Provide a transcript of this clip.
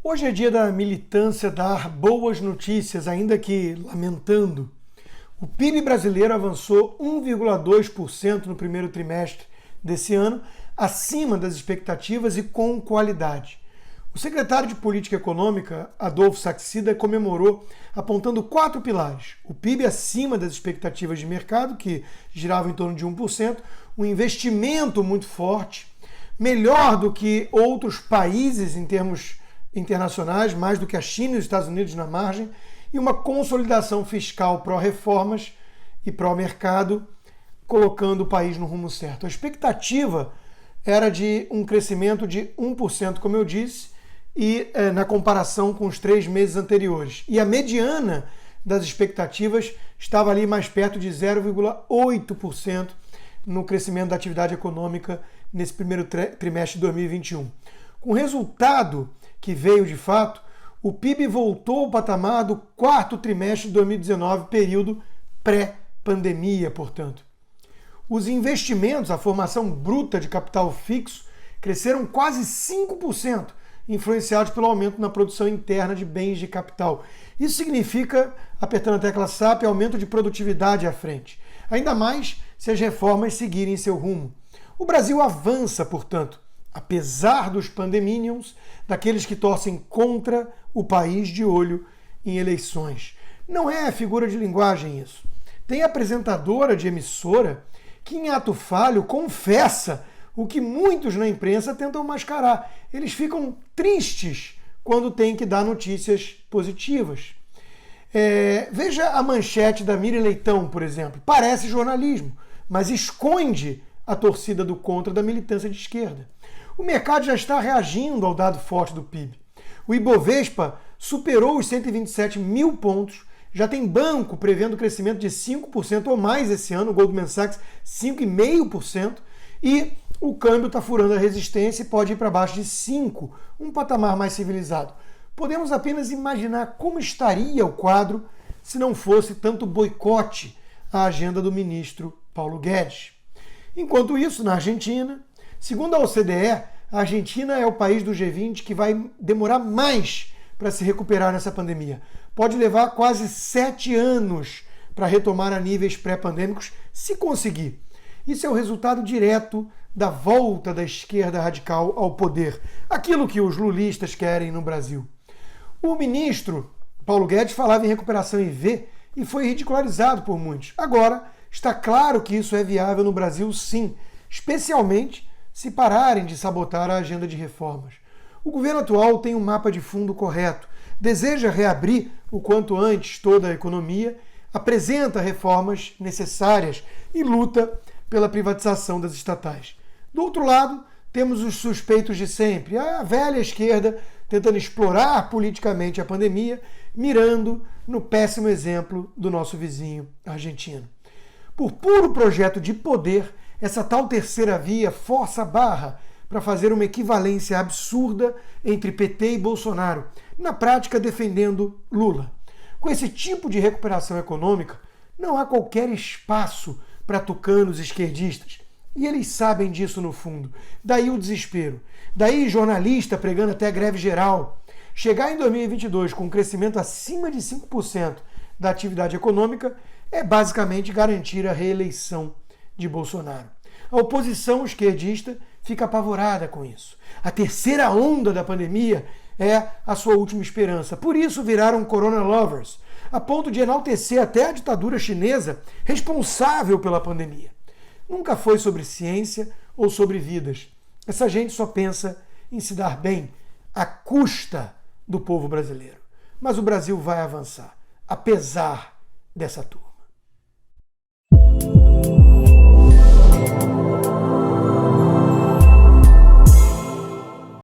Hoje é dia da militância dar boas notícias, ainda que lamentando. O PIB brasileiro avançou 1,2% no primeiro trimestre desse ano, acima das expectativas e com qualidade. O secretário de Política Econômica, Adolfo Saxida, comemorou apontando 4 pilares. O PIB acima das expectativas de mercado, que girava em torno de 1%, um investimento muito forte, melhor do que outros países em termos internacionais, mais do que a China e os Estados Unidos na margem, e uma consolidação fiscal pró-reformas e pró-mercado, colocando o país no rumo certo. A expectativa era de um crescimento de 1%, como eu disse, e na comparação com os 3 meses anteriores. E a mediana das expectativas estava ali mais perto de 0,8% no crescimento da atividade econômica nesse primeiro trimestre de 2021. Com o resultado que veio de fato, o PIB voltou ao patamar do quarto trimestre de 2019, período pré-pandemia, portanto. Os investimentos, a formação bruta de capital fixo, cresceram quase 5%, influenciados pelo aumento na produção interna de bens de capital. Isso significa, apertando a tecla SAP, aumento de produtividade à frente. Ainda mais se as reformas seguirem seu rumo. O Brasil avança, portanto, apesar dos pandeminions, daqueles que torcem contra o país de olho em eleições. Não é figura de linguagem isso. Tem apresentadora de emissora que em ato falho confessa o que muitos na imprensa tentam mascarar. Eles ficam tristes quando têm que dar notícias positivas. Veja a manchete da Miriam Leitão, por exemplo. Parece jornalismo, mas esconde a torcida do contra da militância de esquerda. O mercado já está reagindo ao dado forte do PIB. O Ibovespa superou os 127 mil pontos, já tem banco prevendo crescimento de 5% ou mais esse ano, o Goldman Sachs 5,5%, e o câmbio está furando a resistência e pode ir para baixo de 5%, um patamar mais civilizado. Podemos apenas imaginar como estaria o quadro se não fosse tanto boicote à agenda do ministro Paulo Guedes. Enquanto isso, na Argentina, segundo a OCDE, a Argentina é o país do G20 que vai demorar mais para se recuperar nessa pandemia. Pode levar quase 7 anos para retomar a níveis pré-pandêmicos, se conseguir. Isso é o resultado direto da volta da esquerda radical ao poder, aquilo que os lulistas querem no Brasil. O ministro Paulo Guedes falava em recuperação em V e foi ridicularizado por muitos. Agora, está claro que isso é viável no Brasil, sim, especialmente se pararem de sabotar a agenda de reformas. O governo atual tem um mapa de fundo correto, deseja reabrir o quanto antes toda a economia, apresenta reformas necessárias e luta pela privatização das estatais. Do outro lado, temos os suspeitos de sempre, a velha esquerda tentando explorar politicamente a pandemia, mirando no péssimo exemplo do nosso vizinho argentino. Por puro projeto de poder, essa tal terceira via força a barra para fazer uma equivalência absurda entre PT e Bolsonaro, na prática defendendo Lula. Com esse tipo de recuperação econômica, não há qualquer espaço para tucanos esquerdistas. E eles sabem disso no fundo. Daí o desespero. Daí jornalista pregando até greve geral. Chegar em 2022 com um crescimento acima de 5% da atividade econômica é basicamente garantir a reeleição de Bolsonaro. A oposição esquerdista fica apavorada com isso. A terceira onda da pandemia é a sua última esperança. Por isso viraram corona lovers, a ponto de enaltecer até a ditadura chinesa responsável pela pandemia. Nunca foi sobre ciência ou sobre vidas. Essa gente só pensa em se dar bem à custa do povo brasileiro. Mas o Brasil vai avançar, apesar dessa turma.